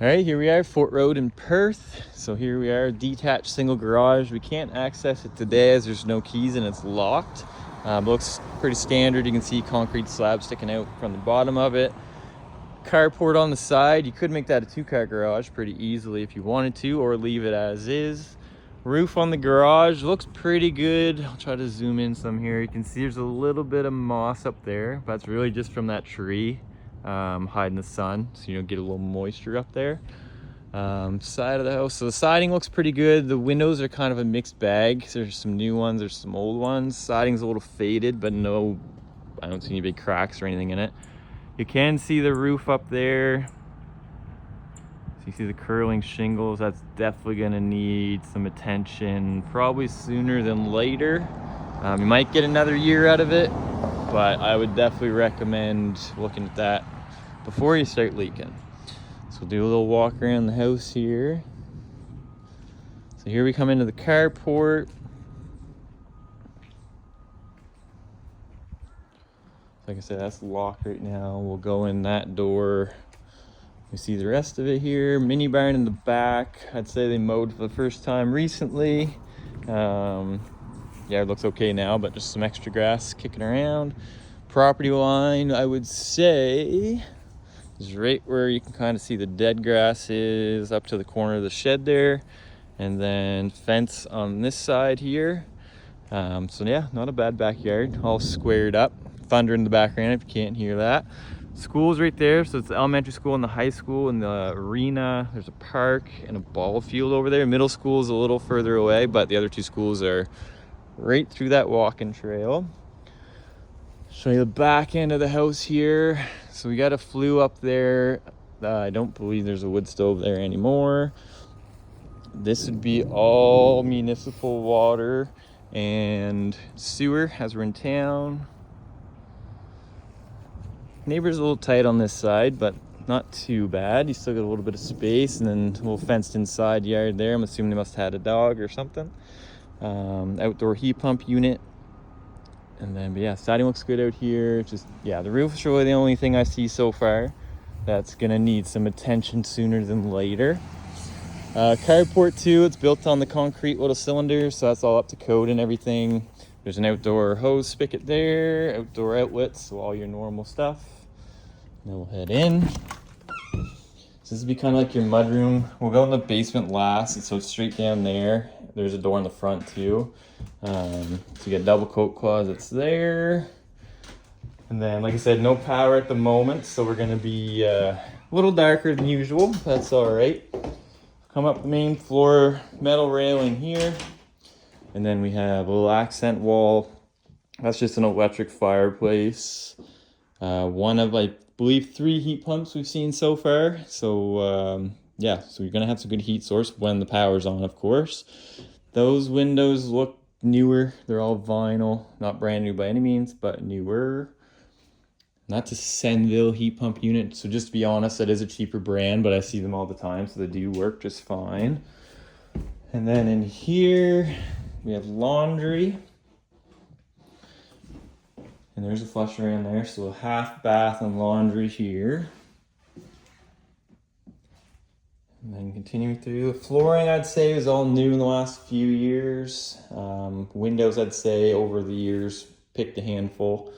All right, here we are, Fort Road in Perth. So here we are, detached single garage. We can't access it today as there's no keys and it's locked. Looks pretty standard. You can see concrete slab sticking out from the bottom of it. Carport on the side. You could make that a two-car garage pretty easily if you wanted to, or leave it as is. Roof on the garage looks pretty good. I'll try to zoom in some here. You can see there's a little bit of moss up there, but it's really just from that tree hiding the sun, so you don't get a little moisture up there. Side of the house, so the siding looks pretty good. The windows are kind of a mixed bag. There's some new ones, there's some old ones. Siding's a little faded, but no, I don't see any big cracks or anything in it. You can see the roof up there. So you see the curling shingles. That's definitely gonna need some attention, probably sooner than later. You might get another year out of it, but I would definitely recommend looking at that before you start leaking. So we'll do a little walk around the house here. So here we come into the carport. Like I said, that's locked right now. We'll go in that door. You see the rest of it here. Mini barn in the back. I'd say they mowed for the first time recently. Yeah, it looks okay now, but just some extra grass kicking around. Property line, I would say, is right where you can kind of see the dead grass is up to the corner of the shed there. And then fence on this side here. So yeah, not a bad backyard, all squared up. Thunder in the background if you can't hear that. School's right there, so it's the elementary school and the high school and the arena. There's a park and a ball field over there. Middle school is a little further away, but the other two schools are right through that walking trail. Show you the back end of the house here. So we got a flue up there. I don't believe there's a wood stove there anymore. This would be all municipal water and sewer as we're in town. Neighbor's a little tight on this side, but not too bad. You still got a little bit of space, and then a little fenced inside yard there. I'm assuming they must have had a dog or something. Outdoor heat pump unit. And then, but yeah, siding looks good out here. Just, yeah, the roof is really the only thing I see so far that's gonna need some attention sooner than later. Carport too, it's built on the concrete little cylinder, so that's all up to code and everything. There's an outdoor hose spigot there, outdoor outlets, so all your normal stuff. Then we'll head in. So this would be kind of like your mudroom. We'll go in the basement last, and so it's straight down there. There's a door in the front too. So you get double coat closets there. And then, like I said, no power at the moment, so we're gonna be a little darker than usual. That's all right. Come up the main floor, metal railing here. And then we have a little accent wall. That's just an electric fireplace. One of, I believe, 3 heat pumps we've seen so far. So yeah, so you're gonna have some good heat source when the power's on, of course. Those windows look newer. They're all vinyl, not brand new by any means, but newer. That's a Senville heat pump unit. So just to be honest, that is a cheaper brand, but I see them all the time, so they do work just fine. And then in here, we have laundry. And there's a flusher in there, so a half bath and laundry here. And then continuing through, the flooring I'd say is all new in the last few years. Windows I'd say over the years, picked a handful.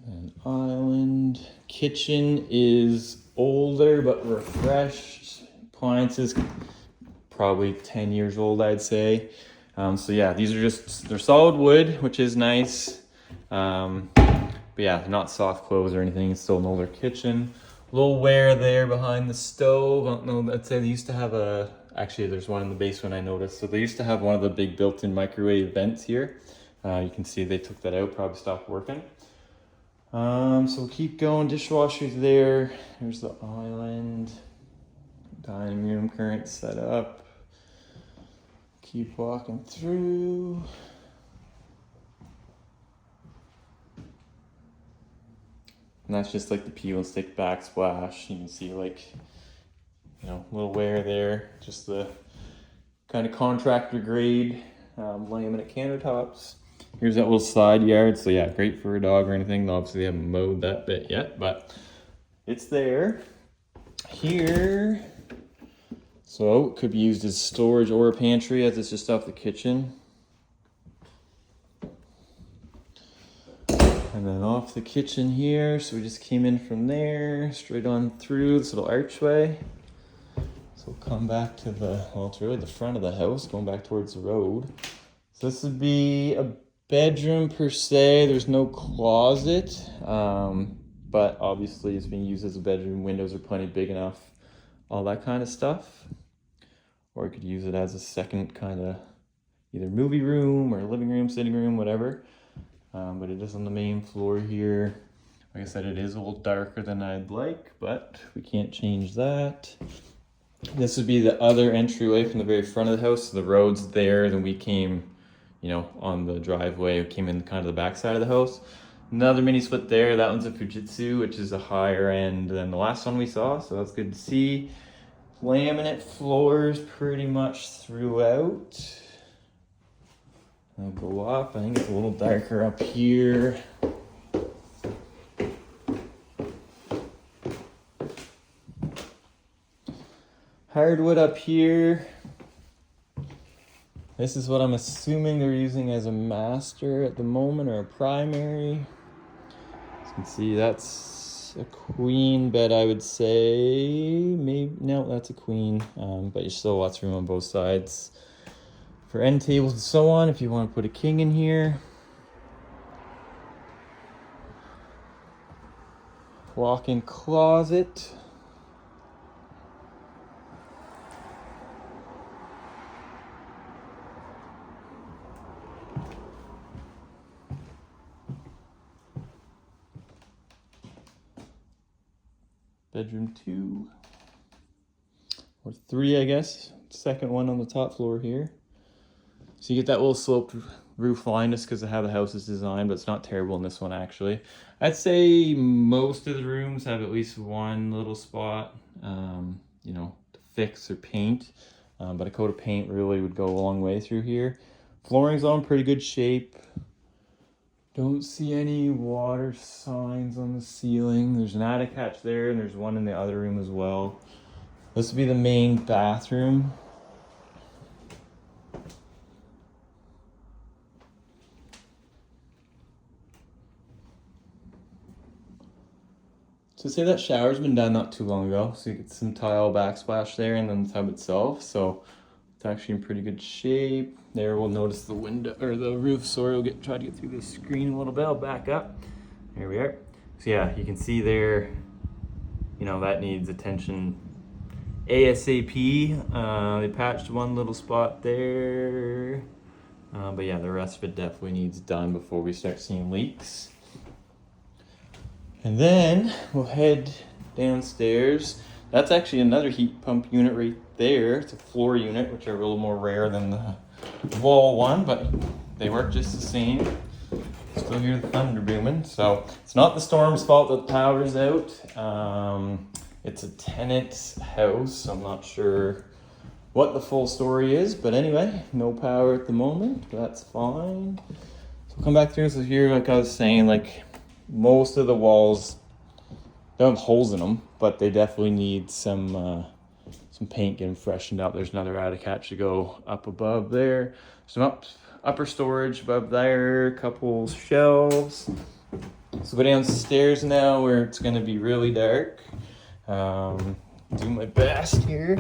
An island. Kitchen is older but refreshed. Appliances probably 10 years old, I'd say. So yeah, these are just, they're solid wood, which is nice. But yeah, not soft clothes or anything. It's still an older kitchen. A little wear there behind the stove. I don't know, I'd say they used to have a, actually there's one in the basement I noticed. So they used to have one of the big built-in microwave vents here. You can see they took that out, probably stopped working. So we'll keep going. Dishwasher's there. There's the island. Dining room current set up. Keep walking through. And that's just like the peel and stick backsplash. You can see like, you know, a little wear there. Just the kind of contractor grade laminate countertops. Here's that little side yard. So yeah, great for a dog or anything. Obviously they haven't mowed that bit yet, but it's there. Here, so it could be used as storage or a pantry as it's just off the kitchen. And then off the kitchen here, so we just came in from there, straight on through this little archway. So we'll come back to well, it's really the front of the house, going back towards the road. So this would be a bedroom per se. There's no closet, but obviously it's being used as a bedroom. Windows are plenty big enough, all that kind of stuff. Or you could use it as a second kind of either movie room or living room, sitting room, whatever. But it is on the main floor here. Like I said, it is a little darker than I'd like, but we can't change that. This would be the other entryway from the very front of the house. So the road's there, then we came, you know, on the driveway, we came in kind of the back side of the house. Another mini split there. That one's a Fujitsu, which is a higher end than the last one we saw, so that's good to see. Laminate floors pretty much throughout. I'll go up. I think it's a little darker up here. Hardwood up here. This is what I'm assuming they're using as a master at the moment, or a primary. As you can see, that's a queen bed, I would say. Maybe, no, that's a queen, but you still lots of room on both sides for end tables and so on, if you want to put a king in here. Walk-in closet. Bedroom 2 or 3, I guess. Second one on the top floor here. So you get that little sloped roof line just because of how the house is designed, but it's not terrible in this one actually. I'd say most of the rooms have at least one little spot, you know, to fix or paint. But a coat of paint really would go a long way through here. Flooring's all in pretty good shape. Don't see any water signs on the ceiling. There's an attic hatch there, and there's one in the other room as well. This would be the main bathroom. So say that shower's been done not too long ago, so you get some tile backsplash there and then the tub itself. So it's actually in pretty good shape. There we'll notice the window or the roof. Sorry, we'll try to get through this screen a little bit. I'll back up. There we are. So yeah, you can see there, you know, that needs attention ASAP. They patched one little spot there. But yeah, the rest of it definitely needs done before we start seeing leaks. And then we'll head downstairs. That's actually another heat pump unit right there. It's a floor unit, which are a little more rare than the wall one, but they work just the same. Still hear the thunder booming. So it's not the storm's fault that the power's out. It's a tenant's house. I'm not sure what the full story is, but anyway, no power at the moment. That's fine. So come back through. So here, like I was saying, like most of the walls don't have holes in them, but they definitely need some paint getting freshened up. There's another attic hatch to go up above there. Some upper storage above there, a couple shelves. So go downstairs now where it's gonna be really dark. Do my best here.